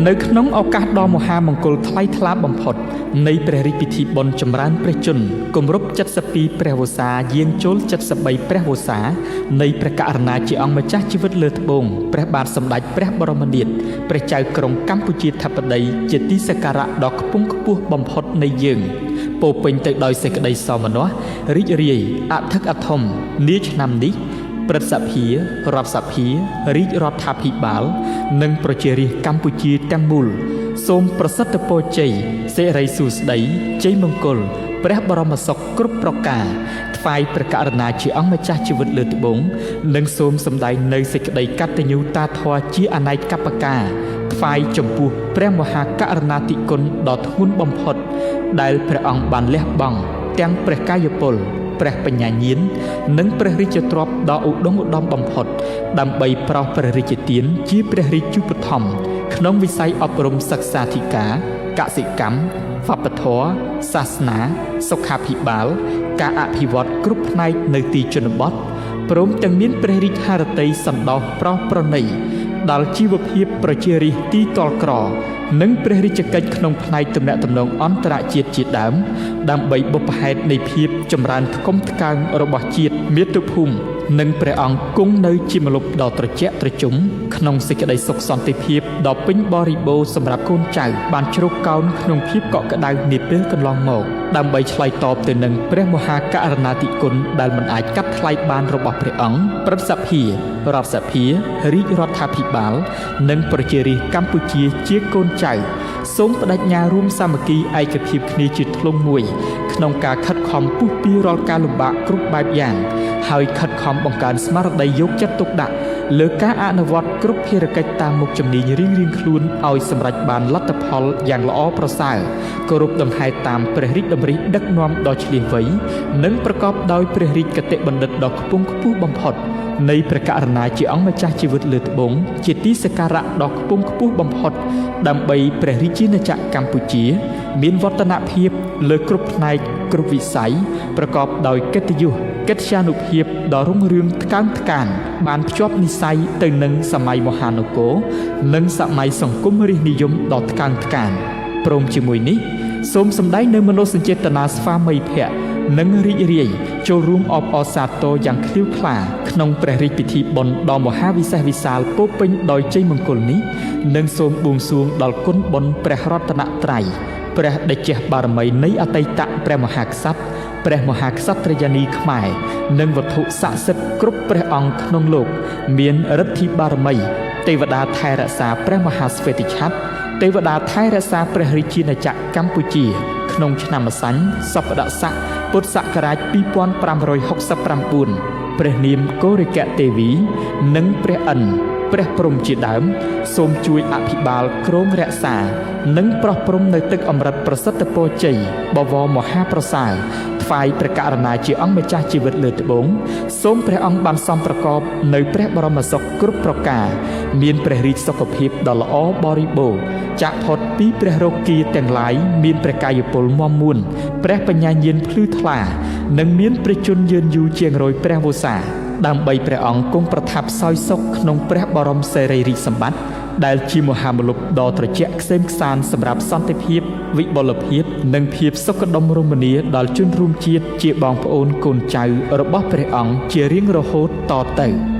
នៅក្នុងឱកាសដ៏មហាមង្គលថ្លៃថ្លាបំផុតនៃព្រះរាជពិធីបុណ្យចម្រើនព្រះជន្មគម្រប់72ព្រះវស្សាយាងចូល73ព្រះវស្សានៃព្រះករុណាជាអង្គម្ចាស់ជីវិតលើត្បូងព្រះបាទសម្ដេចព្រះបរមនាថព្រះចៅក្រុងកម្ពុជាធិបតីជាទីសក្ការៈដ៏ខ្ពង់ខ្ពស់បំផុតនៃយើងពោពេញទៅដោយសេចក្តីសោមនស្សរីករាយអធិកអធមនាឆ្នាំនេះព្រឹទ្ធសភារដ្ឋសភារាជរដ្ឋាភិបាលនិងប្រជារាស្ត្រកម្ពុជាទាំងមូលសូមប្រសិទ្ធពរជ័យសិរីសួស្តីជ័យមង្គលព្រះបរមសុខគ្រប់ប្រការថ្វាយព្រះករុណាជាអង្គម្ចាស់ជីវិតលើត្បូងនិងសូមសម្ដែងនៅសេចក្តីកតញ្ញូតាធម៌ជាអនេកប្បការថ្វាយចំពោះព្រះមហាករុណាធិគុណដ៏ធ្ងន់បំផុតដែលព្រះអង្គបានលះបង់ទាំងព្រះកាយពលព្រះបញ្ញាញាណនិងព្រះរាជទ្រព្យដ៏ឧត្តមឧត្តមបំផុតដើម្បីប្រោសព្រះរាជទានជាព្រះរាជឧបត្ថម្ភក្នុងវិស័យអប់រំសិក្សាធិការកសិកម្មវប្បធម៌សាសនាសុខាភិបាលការអភិវឌ្ឍគ្រប់ផ្នែកនៅទីជនបទព្រមទាំងមានព្រះរាជហឫទ័យសន្តោសប្រោសប្រណីដល់ជីវភាពប្រជារាស្ត្រទីតលក្រនិងព្រះរាជកិច្ចក្នុងផ្នែកទំនាក់ទំនងអន្តរជាតិជាដើមដើម្បីបុព្វហេតុនៃភាពចម្រើនថ្កុំថ្កើងរបស់ជាតិមាតុភូមិនិងព្រះអង្គគង់នៅជាម្លប់ដ៏ត្រជាក់ត្រជុំក្នុងសេចក្តីសុខសន្តិភាពដ៏ពេញបរិបូរណ៍សម្រាប់កូនចៅបានជ្រកកោនក្នុងភាពកក់ក្ដៅនាពេលកន្លងមកដើម្បីឆ្លើយតបទៅនឹងព្រះមហាករុណាធិគុណដែលមិនអាចកាត់ថ្លៃបានរបស់ព្រះអង្គព្រឹទ្ធសភារដ្ឋសភារាជរដ្ឋាភិបាលនិងប្រជារាស្ត្រកម្ពុជាជាកូនចៅសូមបដិញ្ញារួមសាមគ្គីឯកភាពគ្នាជាធ្លុងមួយក្នុងការខិតខំពុះពៀរាល់ការលំបាកគ្រប់បែបយ៉ាងហើយខិតខំបង្កើនស្មារតីយកចិត្តទុកដាក់លើការអនុវត្តគ្រប់ភារកិច្ចតាមមុខជំនាញរៀងៗខ្លួនឲ្យសម្រេចបានលទ្ធផលយ៉ាងល្អប្រសើរគោរពដង្ហែតាមព្រះរាជតម្រិះដឹកនាំដ៏ឆ្លៀសវៃនិងប្រកបដោយព្រះរាជគតិបណ្ឌិតដ៏ខ្ពង់ខ្ពស់បំផុតនៃព្រះករុណាជាអង្គម្ចាស់ជីវិតលើត្បូងជាទីសក្ការៈដ៏ខ្ពង់ខ្ពស់បំផុតដើម្បីព្រះរាជាណាចក្រកម្ពុជាមានវឌ្ឍនភាពលើគ្រប់ផ្នែកគ្រប់វិស័យប្រកបដោយកិត្តិយសកិត្យានុភាពដ៏រុងរឿងថ្កើងថ្កានបានភ្ជាប់និស្ស័យទៅនឹងសម័យមហានគរនិងសម័យសង្គមរាស្ត្រនិយមដ៏ថ្កើងថ្កានព្រមជាមួយនេះសូមសម្ដែងនៅមនោសញ្ចេតនាស្វាមីភក្តិនិងរីករាយចូលរួមអបអរសាទរយ៉ាងឃ្លាវខ្លាក្នុងព្រះរាជពិធីបុណ្យដ៏មហាវិសេសវិសាលពោពេញដោយជ័យមង្គលនេះនិងសូមបួងសួងដល់គុណបុណ្យព្រះរតនត្រ័យព្រះតេជះបារមីនៃអតីតព្រះមហាក្សត្រព្រះមហាក្សត្រិយានីខ្មែរនិងវត្ថុស័ក្តិសិទ្ធិគ្រប់ព្រះអង្គក្នុងលោកមានឫទ្ធិបារមីទេវតាថែរក្សាព្រះមហាស្វេតិឆ័ត្រទេវតាថែរក្សាព្រះរាជាណាចក្រកម្ពុជាក្នុងឆ្នាំម្សាញ់សប្បដស័កពុទ្ធសករាជ2569ព្រះនាមកោរិកទេវីនិងព្រះឥន្ទព្រះព្រំជាដើមសូមជួយអភិបាលគ្រងរក្សានិងប្រោះព្រំនៅទឹកអម្រិតប្រសិទ្ធពរជ័យបវរមហាប្រសើរថ្វាយព្រះករុណាជាអង្គម្ចាស់ជីវិតលើត្បូងសូមព្រះអង្គបានសំប្រកបនៅព្រះបរមសុខគ្រប់ប្រការមានព្រះរាជសុខភាពដ៏ល្អបរិបូរណ៍ចាក់ផុតពីព្រះរោគីទាំងឡាយមានព្រះកាយពលមាំមួនព្រះបញ្ញាញាណភ្លឺថ្លានិងមានព្រះជន្មយឺនយូរជាង100ព្រះវស្សាដើម្បីព្រះអង្គគង់ប្រថាប់សោយសុខក្នុងព្រះបរមសារីរិកសម្បត្តិដែលជាមហាមលុបដ៏ត្រជាក់ក្សេមក្សាន្តសម្រាប់សន្តិភាពវិបុលភាពនិងភាពសុខដុមរមនាដល់ជនរួមជាតិជាបងប្អូនកូនចៅរបស់ព្រះអង្គជារៀងរហូតតទៅ